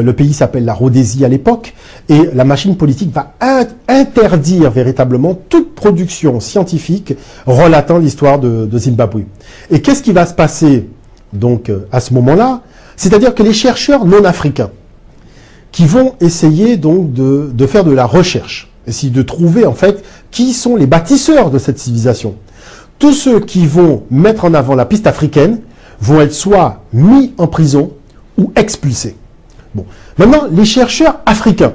Le pays s'appelle la Rhodésie à l'époque, et la machine politique va interdire véritablement toute production scientifique relatant l'histoire de Zimbabwe. Et qu'est-ce qui va se passer donc à ce moment-là? C'est-à-dire que les chercheurs non africains qui vont essayer donc de faire de la recherche, essayer de trouver en fait qui sont les bâtisseurs de cette civilisation. Tous ceux qui vont mettre en avant la piste africaine vont être soit mis en prison ou expulsés. Bon. Maintenant, les chercheurs africains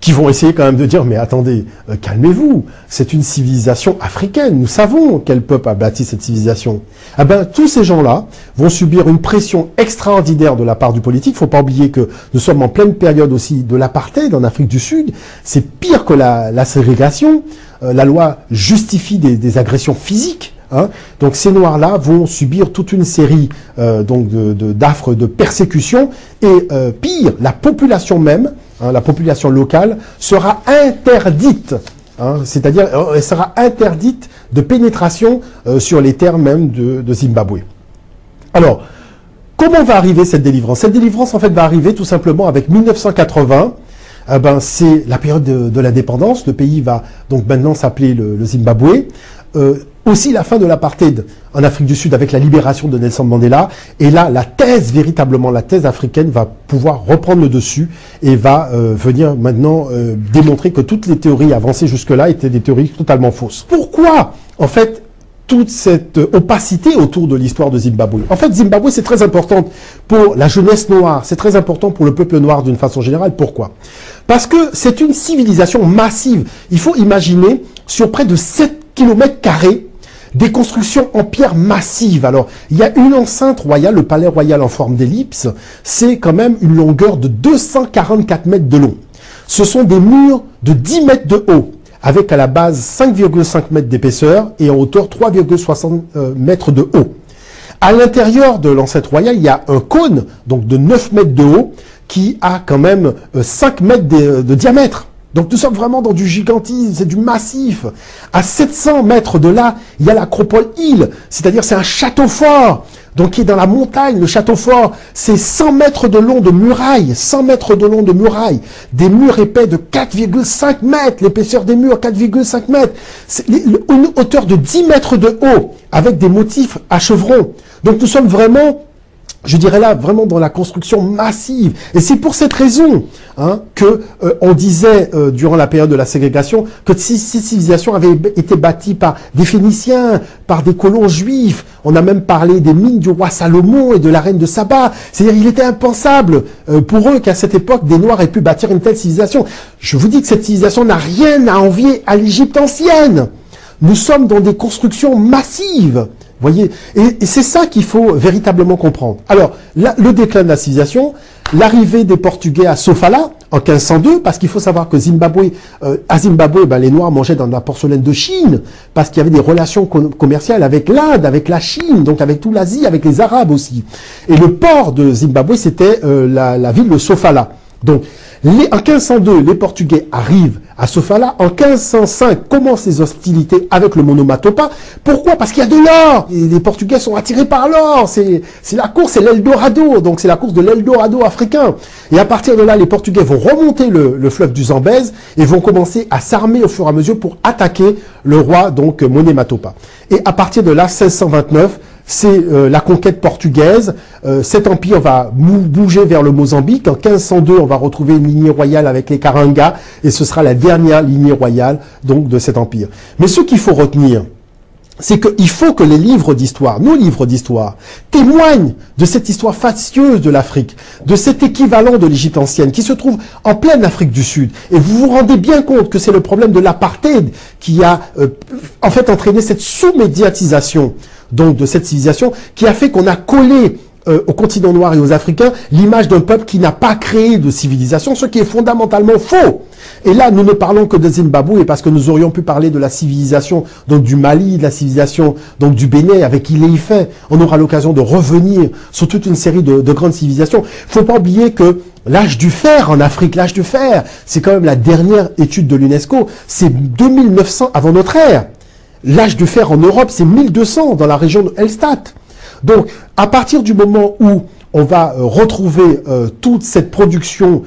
qui vont essayer quand même de dire « Mais attendez, calmez-vous, c'est une civilisation africaine, nous savons quel peuple a bâti cette civilisation. » Eh ben, tous ces gens-là vont subir une pression extraordinaire de la part du politique. Il ne faut pas oublier que nous sommes en pleine période aussi de l'apartheid en Afrique du Sud. C'est pire que la ségrégation. La loi justifie des agressions physiques. Hein. Donc ces Noirs-là vont subir toute une série d'affres de persécution et pire, la population même, hein, la population locale sera interdite, hein, c'est-à-dire elle sera interdite de pénétration sur les terres même de Zimbabwe. Alors, comment va arriver cette délivrance? Cette délivrance en fait va arriver tout simplement avec 1980. C'est la période de l'indépendance. Le pays va donc maintenant s'appeler le Zimbabwe. Aussi la fin de l'apartheid en Afrique du Sud avec la libération de Nelson Mandela. Et là, la thèse, véritablement, la thèse africaine va pouvoir reprendre le dessus et va venir maintenant démontrer que toutes les théories avancées jusque-là étaient des théories totalement fausses. Pourquoi, en fait, toute cette opacité autour de l'histoire de Zimbabwe? En fait, Zimbabwe, c'est très important pour la jeunesse noire, c'est très important pour le peuple noir d'une façon générale. Pourquoi? Parce que c'est une civilisation massive. Il faut imaginer sur près de 7 km² des constructions en pierre massive. Alors, il y a une enceinte royale, le palais royal en forme d'ellipse, c'est quand même une longueur de 244 mètres de long. Ce sont des murs de 10 mètres de haut, avec à la base 5,5 mètres d'épaisseur et en hauteur 3,60 mètres de haut. À l'intérieur de l'enceinte royale, il y a un cône, donc de 9 mètres de haut, qui a quand même 5 mètres de diamètre. Donc nous sommes vraiment dans du gigantisme, c'est du massif. À 700 mètres de là, il y a l'Acropole Hill, c'est-à-dire c'est un château fort, donc qui est dans la montagne. Le château fort, c'est 100 mètres de long de murailles, 100 mètres de long de murailles, des murs épais de 4,5 mètres, l'épaisseur des murs 4,5 mètres, une hauteur de 10 mètres de haut, avec des motifs à chevrons. Donc nous sommes vraiment, je dirais là, vraiment dans la construction massive. Et c'est pour cette raison que on disait durant la période de la ségrégation que ces civilisations avaient été bâties par des Phéniciens, par des colons juifs. On a même parlé des mines du roi Salomon et de la reine de Saba. C'est-à-dire il était impensable pour eux qu'à cette époque des Noirs aient pu bâtir une telle civilisation. Je vous dis que cette civilisation n'a rien à envier à l'Égypte ancienne. Nous sommes dans des constructions massives. Voyez, et c'est ça qu'il faut véritablement comprendre. Alors, le déclin de la civilisation, l'arrivée des Portugais à Sofala en 1502, parce qu'il faut savoir que à Zimbabwe, les Noirs mangeaient dans la porcelaine de Chine, parce qu'il y avait des relations commerciales avec l'Inde, avec la Chine, donc avec toute l'Asie, avec les Arabes aussi. Et le port de Zimbabwe, c'était la ville de Sofala. Donc, en 1502, les Portugais arrivent à Sofala. En 1505, commencent les hostilités avec le Monomatopa. Pourquoi? Parce qu'il y a de l'or. Les Portugais sont attirés par l'or. C'est la course, c'est l'Eldorado. Donc, c'est la course de l'Eldorado africain. Et à partir de là, les Portugais vont remonter le fleuve du Zambèze et vont commencer à s'armer au fur et à mesure pour attaquer le roi, donc, Monomatopa. Et à partir de là, 1629, c'est la conquête portugaise. Cet empire va bouger vers le Mozambique. En 1502, on va retrouver une lignée royale avec les Karangas, et ce sera la dernière lignée royale donc de cet empire. Mais ce qu'il faut retenir, c'est qu'il faut que les livres d'histoire, nos livres d'histoire, témoignent de cette histoire facieuse de l'Afrique, de cet équivalent de l'Égypte ancienne qui se trouve en pleine Afrique du Sud. Et vous vous rendez bien compte que c'est le problème de l'apartheid qui a en fait entraîné cette sous-médiatisation donc de cette civilisation, qui a fait qu'on a collé au continent noir et aux Africains l'image d'un peuple qui n'a pas créé de civilisation, ce qui est fondamentalement faux. Et là, nous ne parlons que de Zimbabwe, parce que nous aurions pu parler de la civilisation donc du Mali, de la civilisation donc du Bénin, avec Ile-Ife. On aura l'occasion de revenir sur toute une série de grandes civilisations. Il ne faut pas oublier que l'âge du fer en Afrique, l'âge du fer, c'est quand même la dernière étude de l'UNESCO, c'est 2900 avant notre ère. L'âge du fer en Europe, c'est 1200 dans la région de Hallstatt. Donc, à partir du moment où on va retrouver toute cette production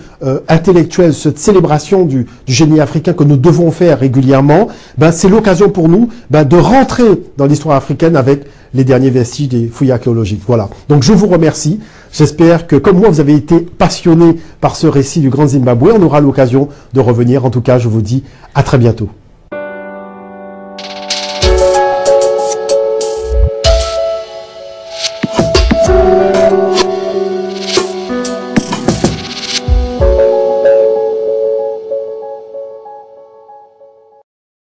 intellectuelle, cette célébration du génie africain que nous devons faire régulièrement. Ben, c'est l'occasion pour nous de rentrer dans l'histoire africaine avec les derniers vestiges des fouilles archéologiques. Voilà. Donc je vous remercie. J'espère que, comme moi, vous avez été passionné par ce récit du Grand Zimbabwe. On aura l'occasion de revenir. En tout cas, je vous dis à très bientôt.